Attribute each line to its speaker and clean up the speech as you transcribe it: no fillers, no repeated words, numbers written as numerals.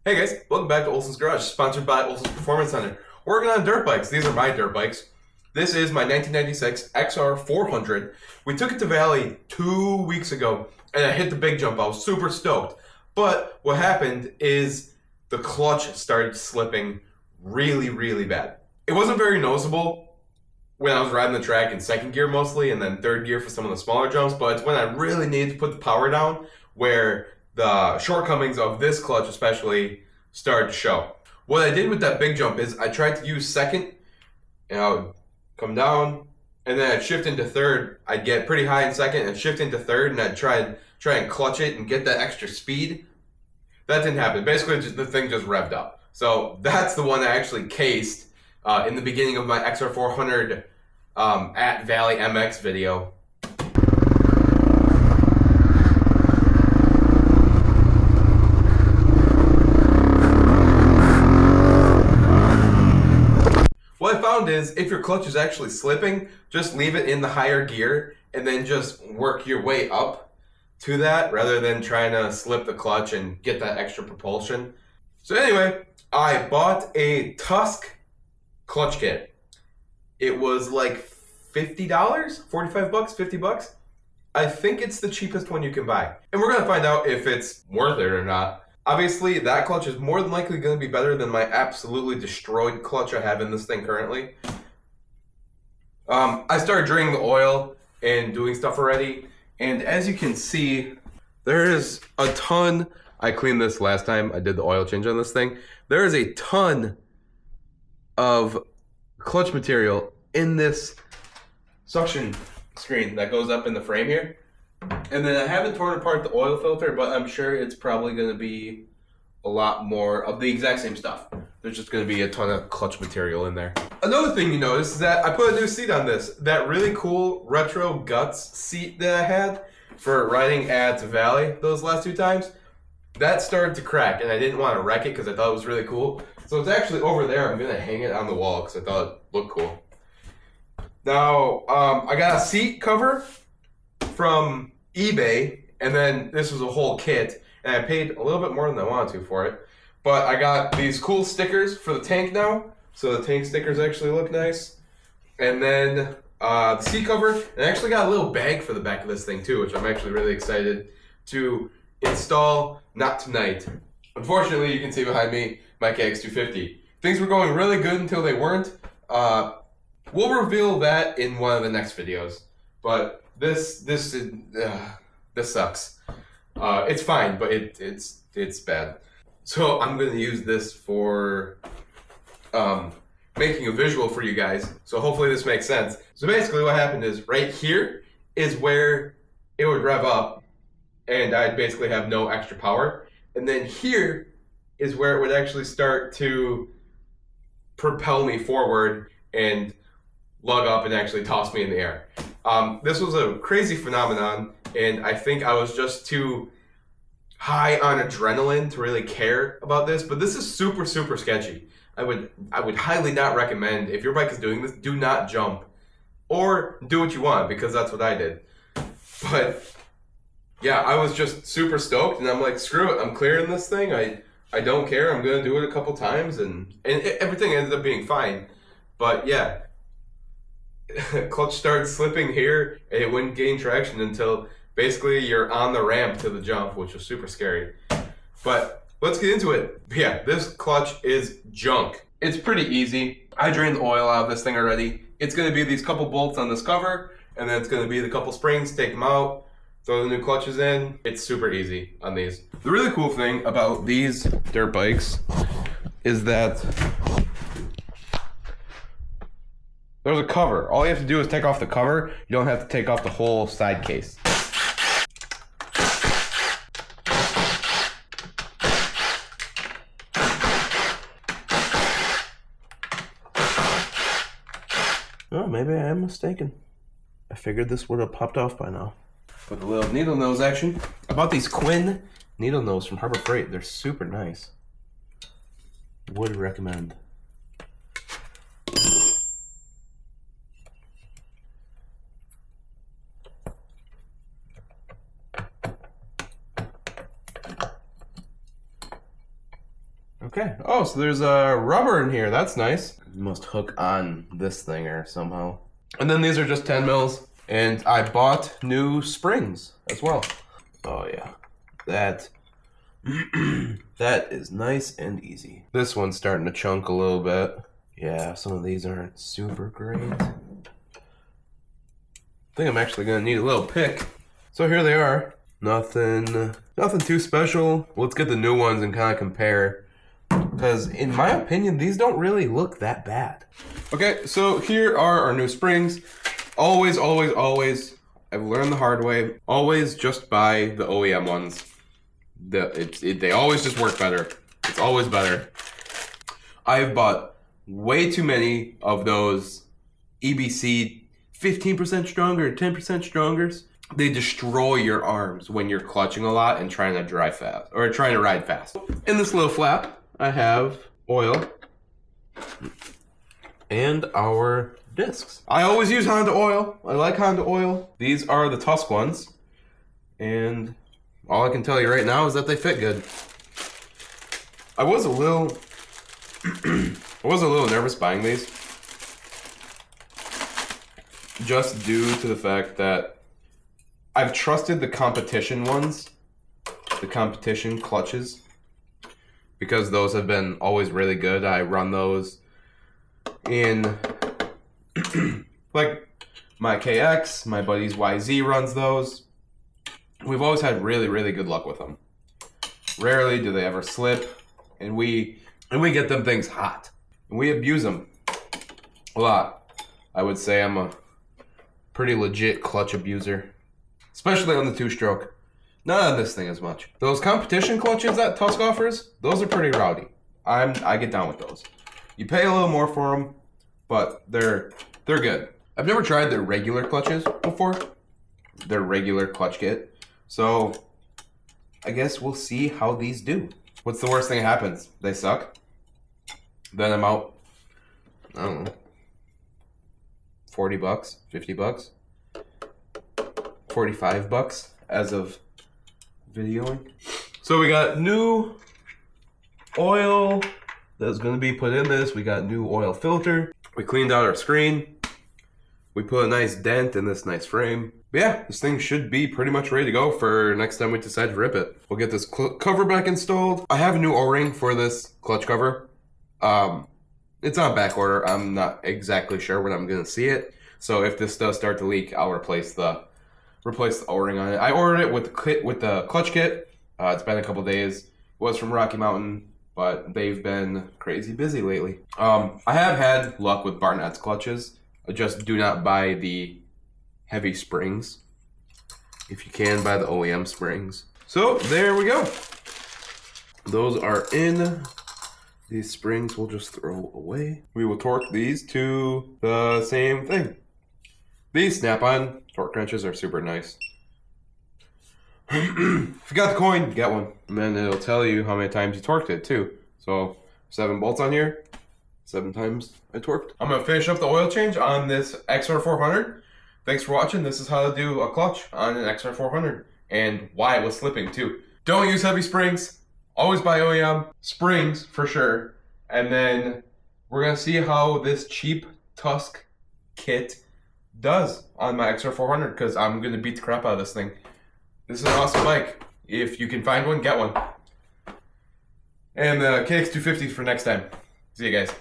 Speaker 1: Hey guys, welcome back to Olson's Garage, sponsored by Olson's Performance Center. We're working on dirt bikes. These are my dirt bikes. This is my 1996 XR400. We took it to Valley 2 weeks ago, and I hit the big jump. I was super stoked. But what happened is the clutch started slipping really, really bad. It wasn't very noticeable when I was riding the track in second gear mostly, and then third gear for some of the smaller jumps, but it's when I really needed to put the power down where the shortcomings of this clutch especially started to show. What I did with that big jump is I tried to use second, and I would come down, and then I'd shift into third. I'd get pretty high in second and shift into third, and I'd try and clutch it and get that extra speed. That didn't happen. Basically, the thing just revved up. So that's the one I actually cased in the beginning of my XR400 at Valley MX video. What I found is if your clutch is actually slipping, just leave it in the higher gear and then just work your way up to that rather than trying to slip the clutch and get that extra propulsion. So anyway, I bought a Tusk clutch kit. It was like $50, 45 bucks, 50 bucks. I think it's the cheapest one you can buy. And we're gonna find out if it's worth it or not. Obviously, that clutch is more than likely going to be better than my absolutely destroyed clutch I have in this thing currently. I started draining the oil and doing stuff already, and as you can see, there is a ton. I cleaned this last time I did the oil change on this thing. There is a ton of clutch material in this suction screen that goes up in the frame here. And then I haven't torn apart the oil filter, but I'm sure it's probably going to be a lot more of the exact same stuff. There's just going to be a ton of clutch material in there. Another thing you notice is that I put a new seat on this. That really cool retro Guts seat that I had for riding at Valley those last two times, that started to crack, and I didn't want to wreck it because I thought it was really cool. So it's actually over there. I'm going to hang it on the wall because I thought it looked cool. Now, I got a seat cover from eBay, and then this was a whole kit, and I paid a little bit more than I wanted to for it, but I got these cool stickers for the tank now, so the tank stickers actually look nice, and then the seat cover, and I actually got a little bag for the back of this thing too, which I'm actually really excited to install, not tonight. Unfortunately, you can see behind me my KX250. Things were going really good until they weren't. We'll reveal that in one of the next videos, but this sucks. It's fine, but it's bad. So I'm gonna use this for making a visual for you guys. So hopefully this makes sense. So basically what happened is right here is where it would rev up and I'd basically have no extra power. And then here is where it would actually start to propel me forward and lug up and actually toss me in the air. This was a crazy phenomenon, and I think I was just too high on adrenaline to really care about this, but this is super, super sketchy. I would highly not recommend, if your bike is doing this, do not jump. Or do what you want, because that's what I did. But yeah, I was just super stoked, and I'm like, screw it, I'm clearing this thing. I don't care, I'm gonna do it a couple times, and everything ended up being fine. But yeah, clutch started slipping here, and it wouldn't gain traction until basically you're on the ramp to the jump, which was super scary. But let's get into it. Yeah, this clutch is junk. It's pretty easy. I drained the oil out of this thing already. It's going to be these couple bolts on this cover, and then it's going to be the couple springs, take them out, throw the new clutches in. It's super easy on these. The really cool thing about these dirt bikes is that there's a cover. All you have to do is take off the cover. You don't have to take off the whole side case. Oh, maybe I am mistaken. I figured this would have popped off by now. With a little needle nose action. I bought these Quinn needle nose from Harbor Freight. They're super nice. Would recommend. Okay. Oh, so there's a rubber in here. That's nice. You must hook on this thing or somehow. And then these are just 10 mils. And I bought new springs as well. Oh yeah. That that is nice and easy. This one's starting to chunk a little bit. Yeah, some of these aren't super great. I think I'm actually gonna need a little pick. So here they are. Nothing too special. Let's get the new ones and kind of compare. Because in my opinion, these don't really look that bad. Okay, so here are our new springs. Always, I've learned the hard way. Always just buy the OEM ones. They always just work better. It's always better. I've bought way too many of those EBC 15% stronger, 10% strongers. They destroy your arms when you're clutching a lot and trying to drive fast or trying to ride fast. In this little flap, I have oil and our discs. I always use Honda oil. I like Honda oil. These are the Tusk ones. And all I can tell you right now is that they fit good. I was a little nervous buying these. Just due to the fact that I've trusted the competition ones, the competition clutches, because those have been always really good. I run those in like my KX, my buddy's YZ runs those. We've always had really good luck with them. Rarely do they ever slip, and we get them things hot, and we abuse them a lot. I would say I'm a pretty legit clutch abuser, especially on the two-stroke. Not on this thing as much. Those competition clutches that Tusk offers, those are pretty rowdy. I get down with those. You pay a little more for them, but they're good. I've never tried their regular clutches before. Their regular clutch kit. So I guess we'll see how these do. What's the worst thing that happens? They suck. Then I'm out, I don't know, 40 bucks, 50 bucks, 45 bucks as of videoing. So we got new oil that's going to be put in this. We got new oil filter. We cleaned out our screen. We put a nice dent in this nice frame. But yeah, this thing should be pretty much ready to go for next time we decide to rip it. We'll get this cover back installed. I have a new O-ring for this clutch cover. It's on back order. I'm not exactly sure when I'm going to see it. So if this does start to leak, I'll replace the O-ring on it. I ordered it with the clutch kit. It's been a couple days. It was from Rocky Mountain, but they've been crazy busy lately. I have had luck with Barnett's clutches. Just do not buy the heavy springs. If you can, buy the OEM springs. So there we go. Those are in. These springs we'll just throw away. We will torque these to the same thing. These snap-on torque wrenches are super nice. If you got the coin, get one. And then it'll tell you how many times you torqued it too. So 7 bolts on here, 7 times I torqued. I'm gonna finish up the oil change on this XR400. Thanks for watching. This is how to do a clutch on an XR400 and why it was slipping too. Don't use heavy springs. Always buy OEM springs for sure. And then we're gonna see how this cheap Tusk kit does on my XR400 because I'm gonna beat the crap out of this thing. This is an awesome bike. If you can find one, get one. And the KX250 for next time. See you guys.